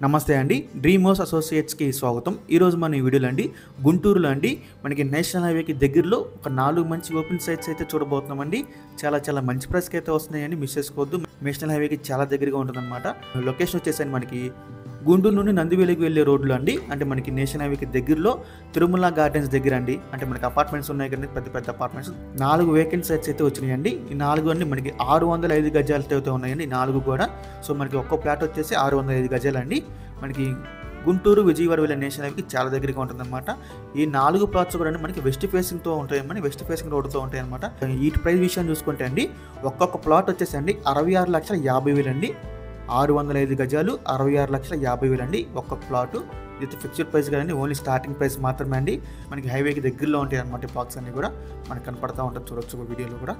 నమస్తే అండి, dream house అసోసియేట్స్కి స్వాగతం. ఈరోజు మన ఈ వీడియోలో అండి గుంటూరులో అండి మనకి నేషనల్ హైవేకి దగ్గరలో ఒక 4 మంచి ఓపెన్ సైట్స్ అయితే చూడబోతున్నామండి. చాలా మంచి ప్రైస్కి అయితే వస్తున్నాయండి, మిస్ చేసుకోవద్దు. నేషనల్ హైవేకి చాలా దగ్గరగా ఉంటుందన్నమాట. లొకేషన్ వచ్చేసరికి మనకి గుంటూరు నుండి నందివేలికి వెళ్ళే రోడ్లు అండి. అంటే మనకి నేషనల్ హైవేకి దగ్గరలో తిరుమల గార్డెన్స్ దగ్గర అండి. అంటే మనకి అపార్ట్మెంట్స్ ఉన్నాయి కదండి, పెద్ద అపార్ట్మెంట్స్. 4 వేకెంట్ సైట్స్ అయితే వచ్చినాయండి. ఈ 4 అండి మనకి 605 గజాలతో అయితే ఉన్నాయండి, 4 కూడా. సో మనకి ఒక్కో ప్లాట్ వచ్చేసి 605 గజాలండి. మనకి గుంటూరు విజయవాడ వెళ్ళే నేషనల్ హైవేకి చాలా దగ్గరగా ఉంటుందన్నమాట. ఈ 4 ప్లాట్స్ కూడా మనకి వెస్ట్ ఫేసింగ్తో ఉంటాయన్నమాట, వెస్ట్ ఫేసింగ్ రోడ్తో ఉంటాయి అనమాట. ఈ ప్రైస్ విషయం చూసుకుంటే అండి ఒక్కొక్క ప్లాట్ వచ్చేసి అండి 66,50,000 అండి. 605 గజాలు 66,50,000 అండి ఒక్కొక్క ప్లాటు. ఇది ఫిక్స్డ్ ప్రైస్ కదండి, ఓన్లీ స్టార్టింగ్ ప్రైస్ మాత్రమే అండి. మనకి హైవేకి దగ్గరలో ఉంటాయి అనమాట ఈ ప్లాట్స్ అన్ని కూడా మనకు కనపడతా ఉంటుంది, చూడొచ్చు వీడియోలో కూడా.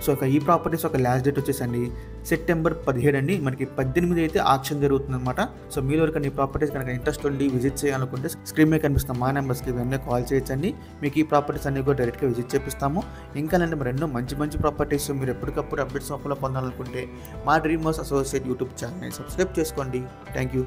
సో ఈ ప్రాపర్టీస్ ఒక లాస్ట్ డేట్ వచ్చేసండి సెప్టెంబర్ 17 అండి. మనకి 18 అయితే ఆక్షన్ జరుగుతుంది అనమాట. సో మీరు కనుక ఈ ప్రాపర్టీస్ కనుక ఇంట్రెస్ట్ ఉండి విజిట్ చేయాలనుకుంటే స్క్రీన్ మీద కనిపిస్తాం మా నెంబర్స్కి వెంటనే కాల్ చేయొచ్చండి. మీకు ఈ ప్రాపర్టీస్ అన్ని కూడా డైరెక్ట్గా విజిట్ చేపిస్తాము. ఇంకా మరి ఎన్నో మంచి ప్రాపర్టీస్ మీరు ఎప్పటికప్పుడు అప్డేట్స్ రూపంలో పొందాలనుకుంటే మా డ్రీమ్ హౌస్ అసోసియేట్ యూట్యూబ్ ఛానల్ని సబ్స్క్రైబ్ చేసుకోండి. Thank you.